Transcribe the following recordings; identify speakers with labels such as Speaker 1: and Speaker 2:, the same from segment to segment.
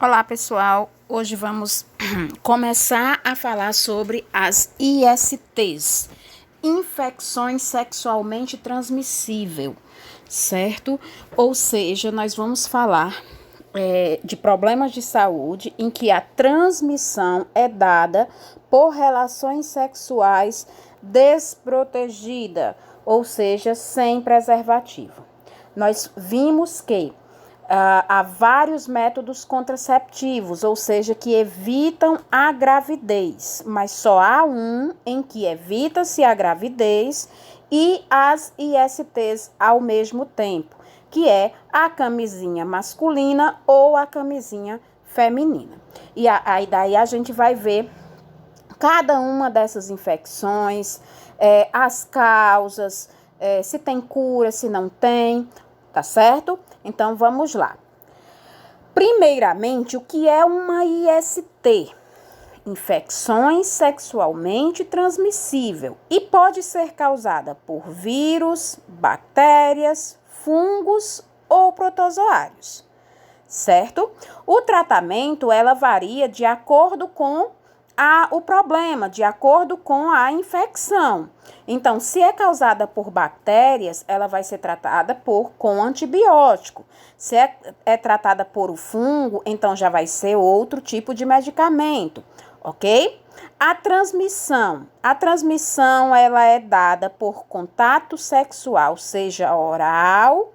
Speaker 1: Olá, pessoal. Hoje vamos começar a falar sobre as ISTs, infecções sexualmente transmissíveis, certo? Ou seja, nós vamos falar de problemas de saúde em que a transmissão é dada por relações sexuais desprotegidas, ou seja, sem preservativo. Nós vimos que há vários métodos contraceptivos, ou seja, que evitam a gravidez, mas só há um em que evita-se a gravidez e as ISTs ao mesmo tempo, que é a camisinha masculina ou a camisinha feminina. E aí daí a gente vai ver cada uma dessas infecções, as causas, se tem cura, se não tem, tá certo? Então, vamos lá. Primeiramente, o que é uma IST? Infecções sexualmente transmissível e pode ser causada por vírus, bactérias, fungos ou protozoários, certo? O tratamento, ela varia de acordo com o problema, de acordo com a infecção. Então, se é causada por bactérias, ela vai ser tratada com antibiótico. Se é tratada por o fungo, então já vai ser outro tipo de medicamento, ok? A transmissão ela é dada por contato sexual, seja oral,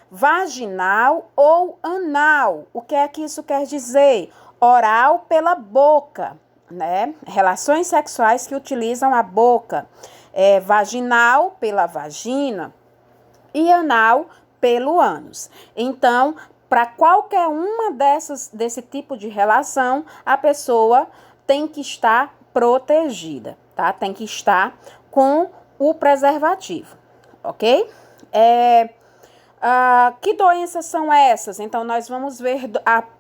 Speaker 1: vaginal ou anal. O que é que isso quer dizer? Oral pela boca, né? Relações sexuais que utilizam a boca. Vaginal pela vagina e anal pelo ânus. Então, para qualquer uma desse tipo de relação, a pessoa tem que estar protegida, tá? Tem que estar com o preservativo, ok? Que doenças são essas? Então, nós vamos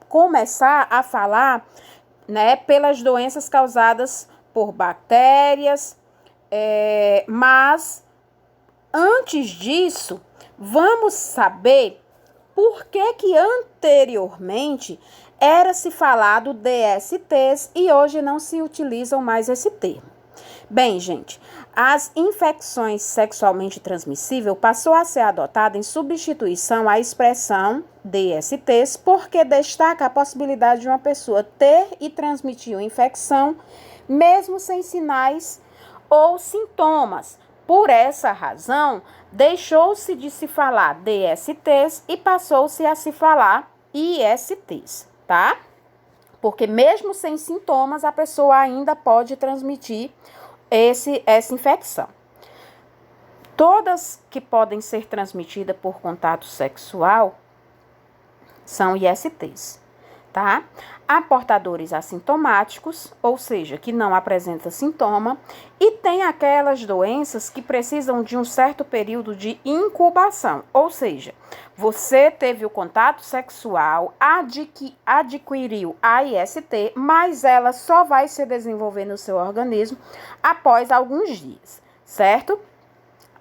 Speaker 1: começar a falar, né, pelas doenças causadas por bactérias, mas antes disso, vamos saber por que anteriormente era se falado DSTs e hoje não se utilizam mais esse termo. Bem, gente, as infecções sexualmente transmissíveis passou a ser adotada em substituição à expressão DSTs porque destaca a possibilidade de uma pessoa ter e transmitir uma infecção mesmo sem sinais ou sintomas. Por essa razão, deixou-se de se falar DSTs e passou-se a se falar ISTs, tá? Porque mesmo sem sintomas, a pessoa ainda pode transmitir essa infecção. Todas que podem ser transmitidas por contato sexual são ISTs, tá? Há portadores assintomáticos, ou seja, que não apresentam sintoma, e tem aquelas doenças que precisam de um certo período de incubação, ou seja, você teve o contato sexual, adquiriu a IST, mas ela só vai se desenvolver no seu organismo após alguns dias, certo?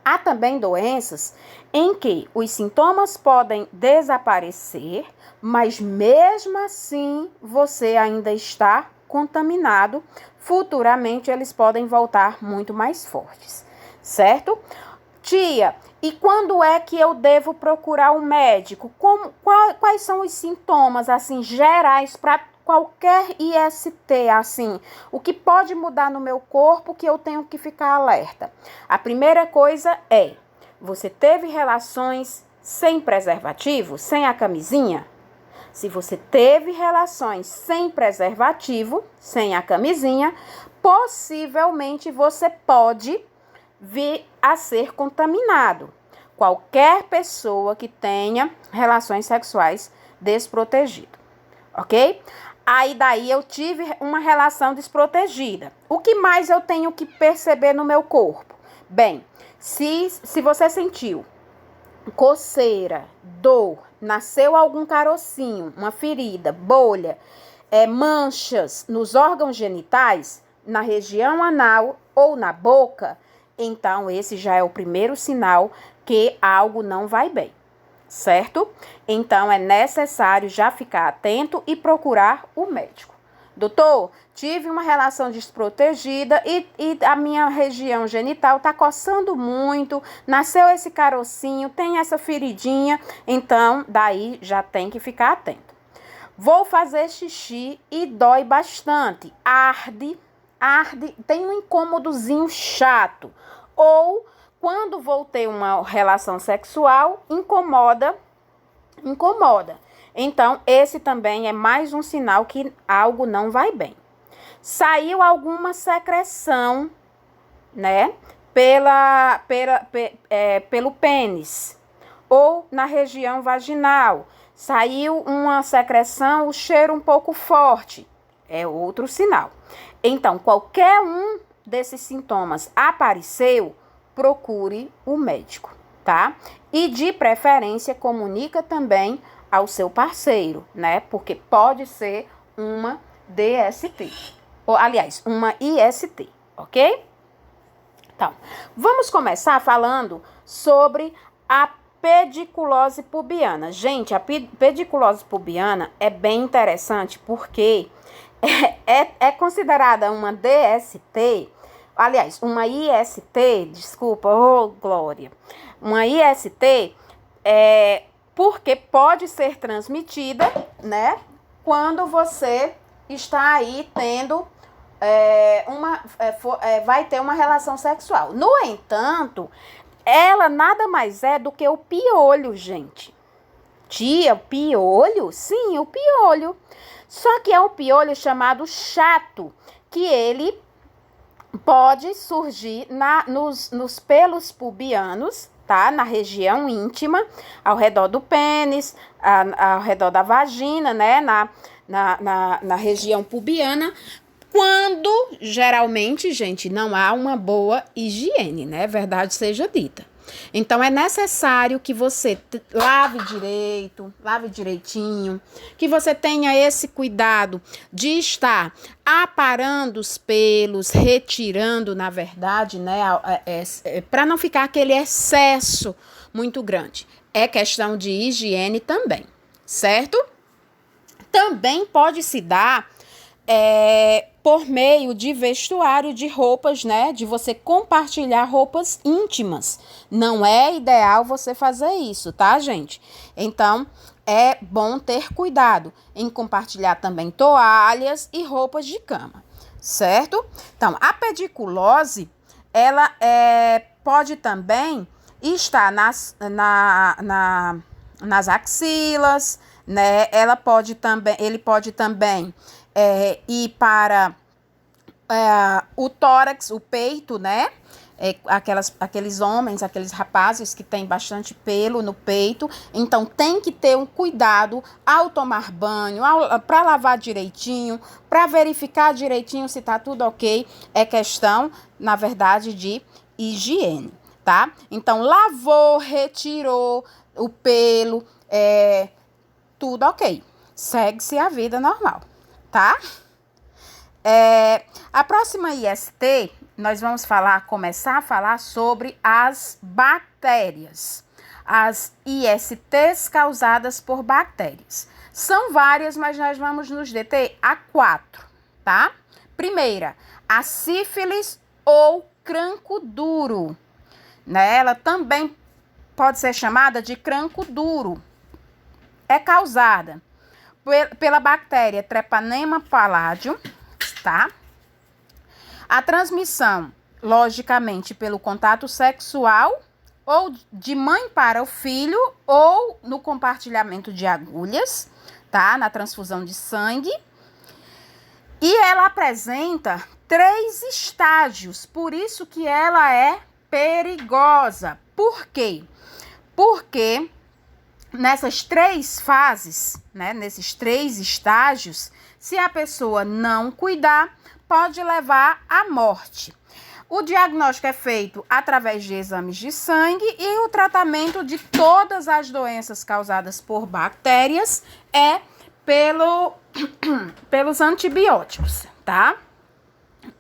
Speaker 1: Há também doenças em que os sintomas podem desaparecer, mas mesmo assim você ainda está contaminado. Futuramente eles podem voltar muito mais fortes, certo? Tia, e quando é que eu devo procurar um médico? Quais são os sintomas assim gerais para qualquer IST, assim, o que pode mudar no meu corpo que eu tenho que ficar alerta? A primeira coisa é, você teve relações sem preservativo, sem a camisinha? Se você teve relações sem preservativo, sem a camisinha, possivelmente você pode vir a ser contaminado. Qualquer pessoa que tenha relações sexuais desprotegidas, ok? Aí daí eu tive uma relação desprotegida. O que mais eu tenho que perceber no meu corpo? Bem, se você sentiu coceira, dor, nasceu algum carocinho, uma ferida, bolha, manchas nos órgãos genitais, na região anal ou na boca, então esse já é o primeiro sinal que algo não vai bem, certo? Então, é necessário já ficar atento e procurar o médico. Doutor, tive uma relação desprotegida e a minha região genital tá coçando muito, nasceu esse carocinho, tem essa feridinha, então daí já tem que ficar atento. Vou fazer xixi e dói bastante, arde, tem um incômodozinho chato. Ou quando vou ter uma relação sexual, incomoda. Então, esse também é mais um sinal que algo não vai bem. Saiu alguma secreção, né, pelo pênis ou na região vaginal. Saiu uma secreção, o cheiro um pouco forte, é outro sinal. Então, qualquer um desses sintomas apareceu, procure o médico, tá? E de preferência, comunica também ao seu parceiro, né? Porque pode ser uma DST, ou aliás, uma IST, ok? Então, vamos começar falando sobre a pediculose pubiana. Gente, a pediculose pubiana é bem interessante porque é considerada uma DST, aliás, uma IST, desculpa, Glória. Uma IST porque pode ser transmitida, né, quando você está aí tendo vai ter uma relação sexual. No entanto, ela nada mais é do que o piolho, gente. Tia, piolho? Sim, o piolho. Só que é um piolho chamado chato, que ele pode surgir nos pelos pubianos, tá? Na região íntima, ao redor do pênis, ao redor da vagina, né? Na região pubiana, quando geralmente, gente, não há uma boa higiene, né? Verdade seja dita. Então, é necessário que você lave direitinho, que você tenha esse cuidado de estar aparando os pelos, retirando, na verdade, né, para não ficar aquele excesso muito grande. É questão de higiene também, certo? Também pode se dar por meio de vestuário, de roupas, né? De você compartilhar roupas íntimas. Não é ideal você fazer isso, tá, gente? Então, é bom ter cuidado em compartilhar também toalhas e roupas de cama, certo? Então, a pediculose, ela pode também estar nas axilas, né? Ele pode também ir para o tórax, o peito, né? Aqueles homens, aqueles rapazes que têm bastante pelo no peito. Então, tem que ter um cuidado ao tomar banho, para lavar direitinho, para verificar direitinho se tá tudo ok. É questão, na verdade, de higiene, tá? Então, lavou, retirou o pelo, tudo ok. Segue-se a vida normal, tá? A próxima IST, nós vamos começar a falar sobre as bactérias. As ISTs causadas por bactérias. São várias, mas nós vamos nos deter a 4, tá? Primeira, a sífilis ou cranco duro, né? Ela também pode ser chamada de cranco duro. É causada pela bactéria Treponema palladium, tá? A transmissão, logicamente, pelo contato sexual, ou de mãe para o filho, ou no compartilhamento de agulhas, tá? Na transfusão de sangue. E ela apresenta 3 estágios, por isso que ela é perigosa. Por quê? Porque nessas 3 fases, né, nesses 3 estágios, se a pessoa não cuidar, pode levar à morte. O diagnóstico é feito através de exames de sangue e o tratamento de todas as doenças causadas por bactérias é pelos antibióticos, tá?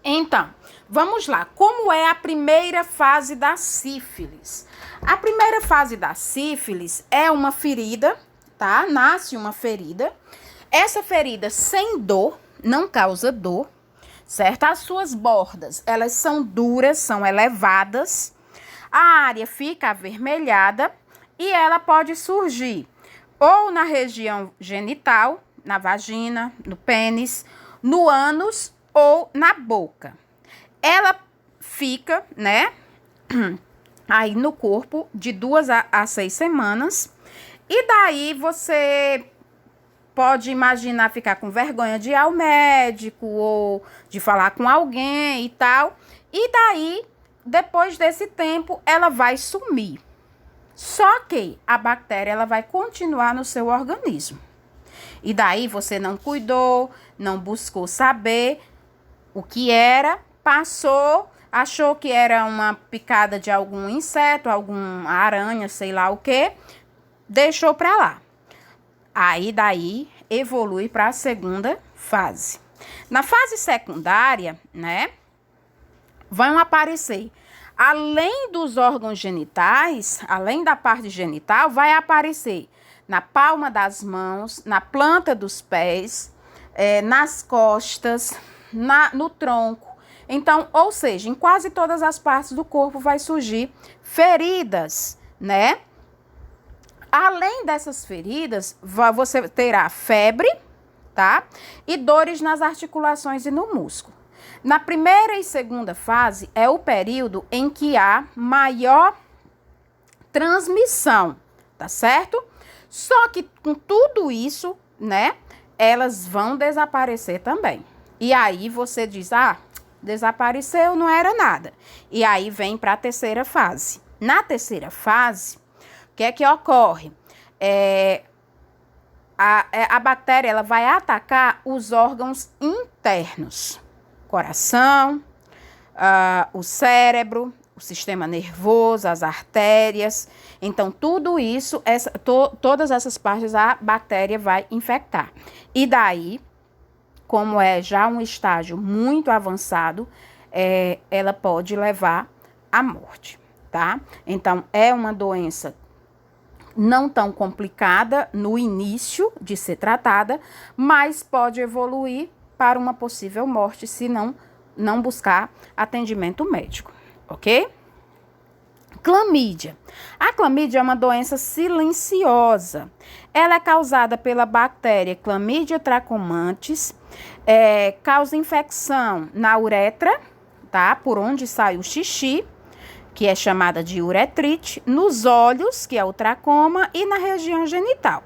Speaker 1: Então, vamos lá. Como é a primeira fase da sífilis? A primeira fase da sífilis é uma ferida, tá? Nasce uma ferida. Essa ferida sem dor, não causa dor, certo? As suas bordas, elas são duras, são elevadas. A área fica avermelhada e ela pode surgir ou na região genital, na vagina, no pênis, no ânus ou na boca. Ela fica, né, aí no corpo de 2 a 6 semanas. E daí você pode imaginar ficar com vergonha de ir ao médico ou de falar com alguém e tal. E daí, depois desse tempo, ela vai sumir. Só que a bactéria ela vai continuar no seu organismo. E daí você não cuidou, não buscou saber o que era, passou, achou que era uma picada de algum inseto, alguma aranha, sei lá o que, deixou pra lá. Aí daí evolui para a segunda fase. Na fase secundária, né, vão aparecer, além dos órgãos genitais, além da parte genital, vai aparecer na palma das mãos, na planta dos pés, nas costas, no tronco. Então, ou seja, em quase todas as partes do corpo vai surgir feridas, né? Além dessas feridas, você terá febre, tá? E dores nas articulações e no músculo. Na primeira e segunda fase é o período em que há maior transmissão, tá certo? Só que com tudo isso, né, elas vão desaparecer também. E aí você diz, desapareceu, não era nada. E aí vem para a terceira fase. Na terceira fase, o que é que ocorre? A bactéria ela vai atacar os órgãos internos. Coração, o cérebro, o sistema nervoso, as artérias. Então, tudo isso, todas essas partes a bactéria vai infectar. E daí, como é já um estágio muito avançado, ela pode levar à morte, tá? Então, é uma doença não tão complicada no início de ser tratada, mas pode evoluir para uma possível morte se não buscar atendimento médico, ok? Clamídia. A clamídia é uma doença silenciosa. Ela é causada pela bactéria Chlamydia trachomatis, causa infecção na uretra, tá? Por onde sai o xixi, que é chamada de uretrite, nos olhos, que é o tracoma, e na região genital.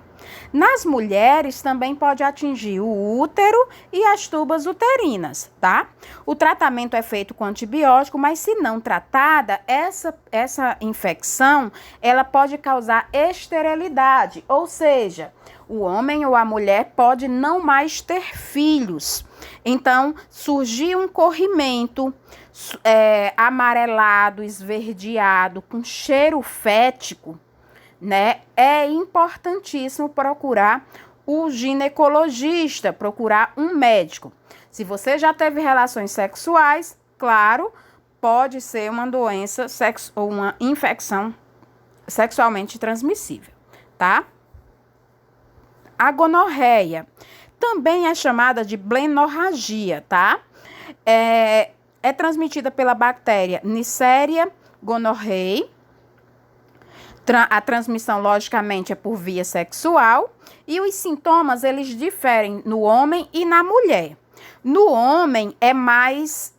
Speaker 1: Nas mulheres também pode atingir o útero e as tubas uterinas, tá? O tratamento é feito com antibiótico, mas se não tratada, essa infecção, ela pode causar esterilidade, ou seja, o homem ou a mulher pode não mais ter filhos. Então, surgir um corrimento amarelado, esverdeado, com cheiro fético, né? É importantíssimo procurar o ginecologista, procurar um médico. Se você já teve relações sexuais, claro, pode ser uma doença ou uma infecção sexualmente transmissível, tá? A gonorreia também é chamada de blenorragia, tá? É transmitida pela bactéria Neisseria gonorrhoeae. A transmissão, logicamente, é por via sexual. E os sintomas, eles diferem no homem e na mulher. No homem, é mais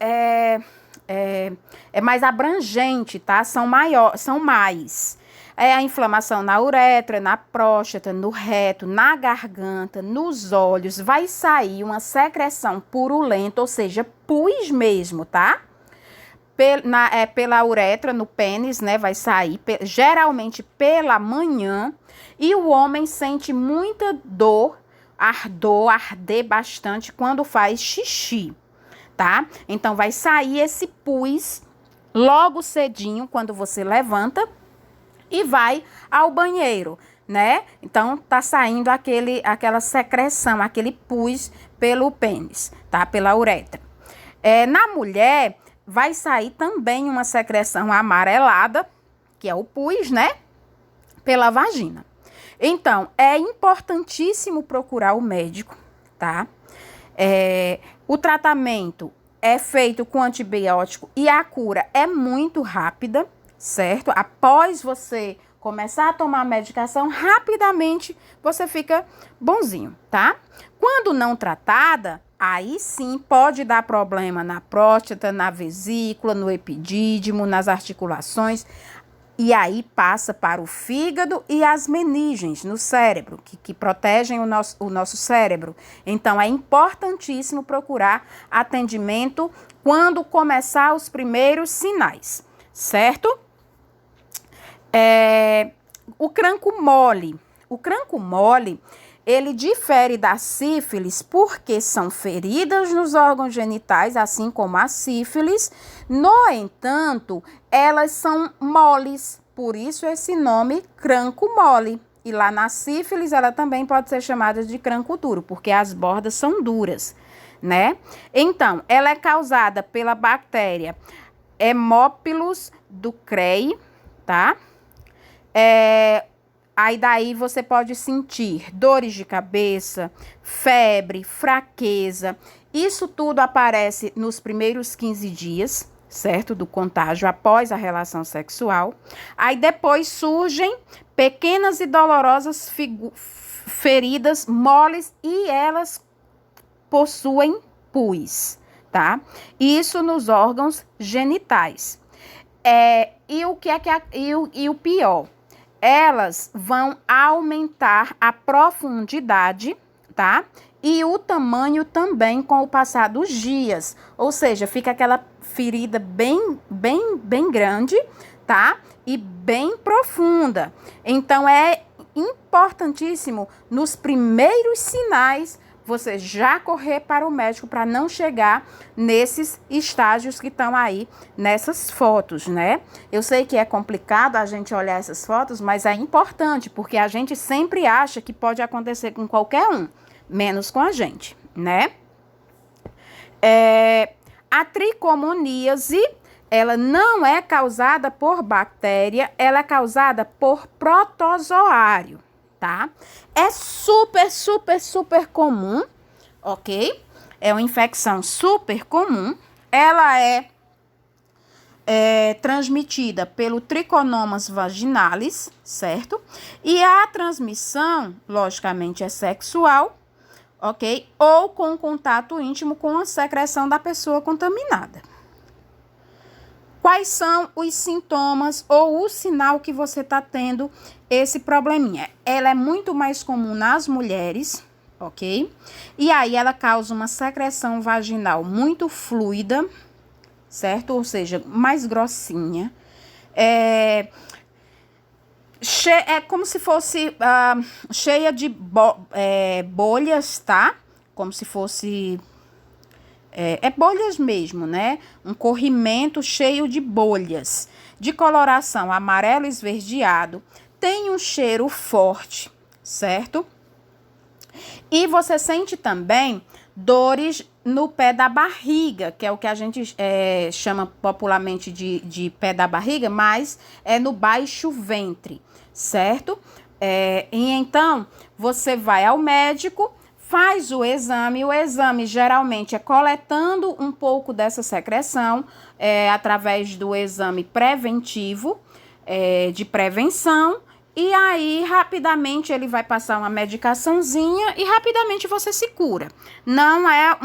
Speaker 1: abrangente, tá? São mais. É a inflamação na uretra, na próstata, no reto, na garganta, nos olhos. Vai sair uma secreção purulenta, ou seja, pus mesmo, tá? Pela uretra, no pênis, né? Vai sair, geralmente pela manhã. E o homem sente muita dor, arder bastante quando faz xixi, tá? Então, vai sair esse pus logo cedinho, quando você levanta e vai ao banheiro, né? Então, tá saindo aquela secreção, aquele pus pelo pênis, tá? Pela uretra. Na mulher, vai sair também uma secreção amarelada, que é o pus, né? Pela vagina. Então, é importantíssimo procurar o médico, tá? O tratamento é feito com antibiótico e a cura é muito rápida, certo? Após você começar a tomar a medicação, rapidamente você fica bonzinho, tá? Quando não tratada, aí sim pode dar problema na próstata, na vesícula, no epidídimo, nas articulações. E aí passa para o fígado e as meninges no cérebro, que protegem o nosso cérebro. Então, é importantíssimo procurar atendimento quando começar os primeiros sinais, certo? O cranco mole. O cranco mole, ele difere da sífilis porque são feridas nos órgãos genitais, assim como a sífilis. No entanto, elas são moles, por isso esse nome cranco mole. E lá na sífilis, ela também pode ser chamada de cranco duro, porque as bordas são duras, né? Então, ela é causada pela bactéria Haemophilus ducreyi, tá? Aí daí você pode sentir dores de cabeça, febre, fraqueza. Isso tudo aparece nos primeiros 15 dias, certo? Do contágio após a relação sexual. Aí depois surgem pequenas e dolorosas feridas moles e elas possuem pus, tá? Isso nos órgãos genitais. E o pior? Elas vão aumentar a profundidade, tá? E o tamanho também com o passar dos dias. Ou seja, fica aquela ferida bem grande, tá? E bem profunda. Então, é importantíssimo, nos primeiros sinais, você já correr para o médico para não chegar nesses estágios que estão aí nessas fotos, né? Eu sei que é complicado a gente olhar essas fotos, mas é importante, porque a gente sempre acha que pode acontecer com qualquer um, menos com a gente, né? A tricomoníase, ela não é causada por bactéria, ela é causada por protozoário, tá? É super comum, ok? É uma infecção super comum. Ela é transmitida pelo Trichomonas vaginalis, certo? E a transmissão, logicamente, é sexual, ok? Ou com contato íntimo com a secreção da pessoa contaminada. Quais são os sintomas ou o sinal que você está tendo esse probleminha? Ela é muito mais comum nas mulheres, ok? E aí ela causa uma secreção vaginal muito fluida, certo? Ou seja, mais grossinha. É como se fosse cheia de bolhas, tá? Como se fosse... bolhas mesmo, né? Um corrimento cheio de bolhas, de coloração amarelo esverdeado, tem um cheiro forte, certo? E você sente também dores no pé da barriga, que é o que a gente chama popularmente de pé da barriga, mas é no baixo ventre, certo? E então, você vai ao médico, faz o exame geralmente é coletando um pouco dessa secreção, através do exame preventivo, de prevenção, e aí rapidamente ele vai passar uma medicaçãozinha e rapidamente você se cura. Não é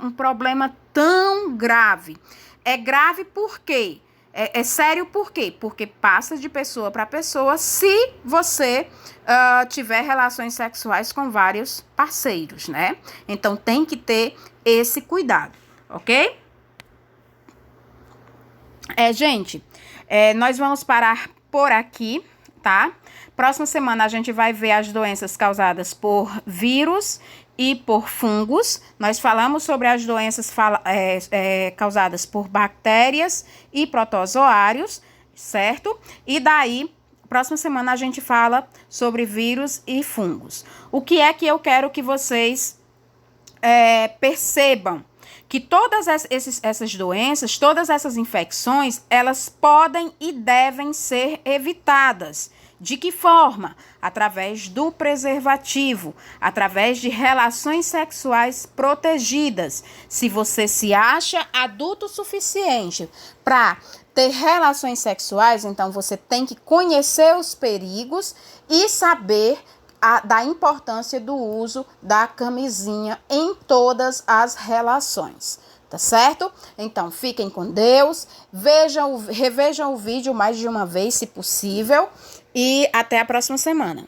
Speaker 1: um problema tão grave. É grave por quê? É sério por quê? Porque passa de pessoa para pessoa se você tiver relações sexuais com vários parceiros, né? Então, tem que ter esse cuidado, ok? Gente, nós vamos parar por aqui, tá? Próxima semana a gente vai ver as doenças causadas por vírus e por fungos. Nós falamos sobre as doenças causadas por bactérias e protozoários, certo? E daí, próxima semana a gente fala sobre vírus e fungos. O que é que eu quero que vocês percebam? que todas essas doenças, todas essas infecções, elas podem e devem ser evitadas. De que forma? Através do preservativo, através de relações sexuais protegidas. Se você se acha adulto o suficiente para ter relações sexuais, então você tem que conhecer os perigos e saber da importância do uso da camisinha em todas as relações. Tá certo? Então, fiquem com Deus, revejam o vídeo mais de uma vez, se possível, e até a próxima semana.